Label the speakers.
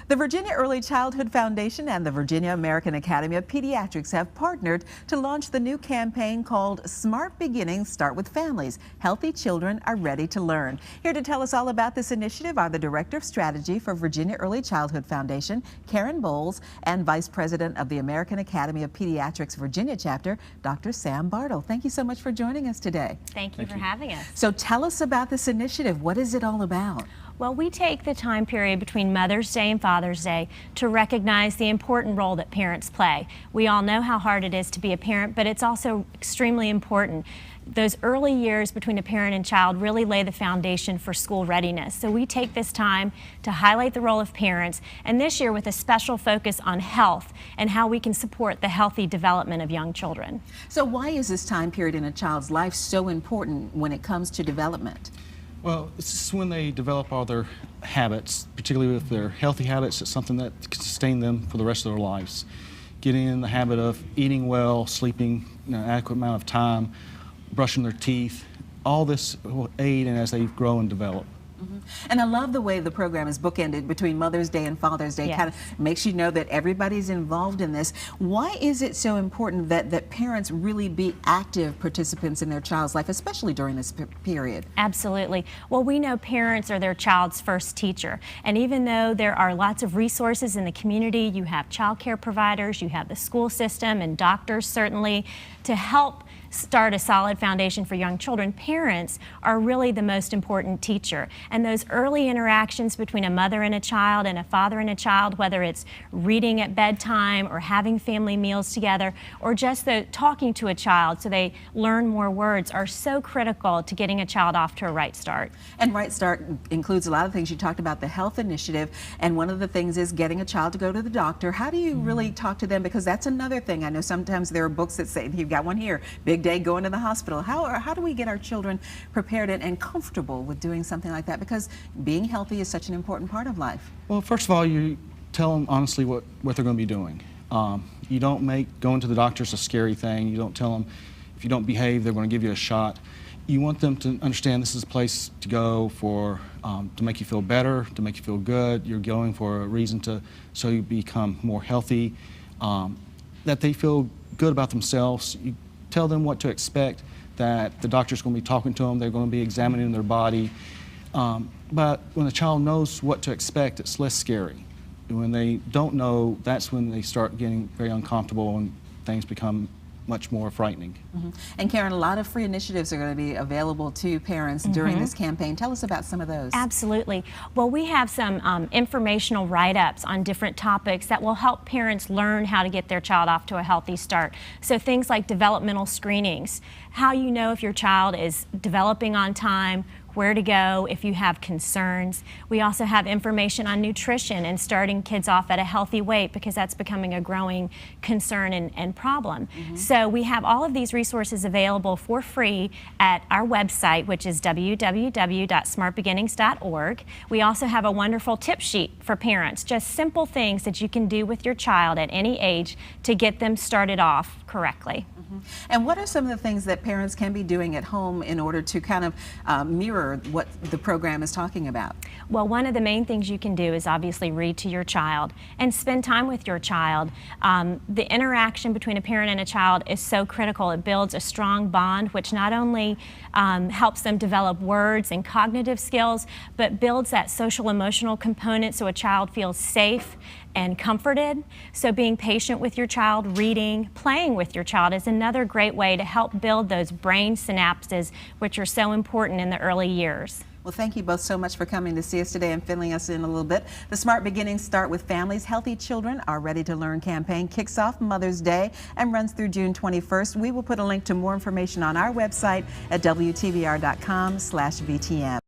Speaker 1: The Virginia Early Childhood Foundation and the Virginia American Academy of Pediatrics have partnered to launch the new campaign called Smart Beginnings Start with Families. Healthy children are ready to learn. Here to tell us all about this initiative are the Director of Strategy for Virginia Early Childhood Foundation, Karen Bowles, and Vice President of the American Academy of Pediatrics Virginia Chapter, Dr. Sam Bartle. Thank you so much for joining us today.
Speaker 2: Thank you for having us.
Speaker 1: So tell us about this initiative. What is it all about?
Speaker 2: Well, we take the time period between Mother's Day and Father's Day to recognize the important role that parents play. We all know how hard it is to be a parent, but it's also extremely important. Those early years between a parent and child really lay the foundation for school readiness. So we take this time to highlight the role of parents, and this year with a special focus on health and how we can support the healthy development of young children.
Speaker 1: So why is this time period in a child's life so important when it comes to development?
Speaker 3: Well, this is when they develop all their habits, particularly with their healthy habits. It's something that can sustain them for the rest of their lives. Getting in the habit of eating well, sleeping an adequate amount of time, brushing their teeth, all this will aid in as they grow and develop.
Speaker 1: And I love the way the program is bookended between Mother's Day and Father's Day.
Speaker 2: Yes.
Speaker 1: Kind of makes you know that everybody's involved in this. Why is it so important that parents really be active participants in their child's life, especially during this period?
Speaker 2: Absolutely. Well, we know parents are their child's first teacher. And even though there are lots of resources in the community, you have child care providers, you have the school system and doctors certainly to help start a solid foundation for young children, parents are really the most important teacher. And those early interactions between a mother and a child and a father and a child, whether it's reading at bedtime or having family meals together or just talking to a child so they learn more words, are so critical to getting a child off to a right start.
Speaker 1: And Right Start includes a lot of things. You talked about the health initiative, and one of the things is getting a child to go to the doctor. How do you really talk to them? Because that's another thing. I know sometimes there are books that say, you've got one here, big day going to the hospital. How do we get our children prepared and comfortable with doing something like that? Because being healthy is such an important part of life.
Speaker 3: Well, first of all, you tell them honestly what they're going to be doing. You don't make going to the doctor's a scary thing. You don't tell them if you don't behave, they're going to give you a shot. You want them to understand this is a place to go for to make you feel better, to make you feel good. You're going for a reason so you become more healthy, that they feel good about themselves. You tell them what to expect, that the doctor's going to be talking to them, they're going to be examining their body. But when a child knows what to expect, it's less scary. When they don't know, that's when they start getting very uncomfortable and things become much more frightening.
Speaker 1: And Karen, a lot of free initiatives are going to be available to parents during this campaign. Tell us about some of those.
Speaker 2: Absolutely. Well, we have some informational write-ups on different topics that will help parents learn how to get their child off to a healthy start. So things like developmental screenings, how you know if your child is developing on time, where to go if you have concerns. We also have information on nutrition and starting kids off at a healthy weight, because that's becoming a growing concern and problem. So we have all of these resources available for free at our website, which is www.smartbeginnings.org. We also have a wonderful tip sheet for parents, just simple things that you can do with your child at any age to get them started off correctly.
Speaker 1: And what are some of the things that parents can be doing at home in order to kind of mirror what the program is talking about?
Speaker 2: Well, one of the main things you can do is obviously read to your child and spend time with your child. The interaction between a parent and a child is so critical. It builds a strong bond, which not only helps them develop words and cognitive skills, but builds that social emotional component so a child feels safe and comforted. So being patient with your child, reading, playing with your child is another great way to help build those brain synapses, which are so important in the early years.
Speaker 1: Well, thank you both so much for coming to see us today and filling us in a little bit. The Smart Beginnings Start with Families. Healthy Children Are Ready to Learn campaign kicks off Mother's Day and runs through June 21st. We will put a link to more information on our website at WTVR.com/VTM.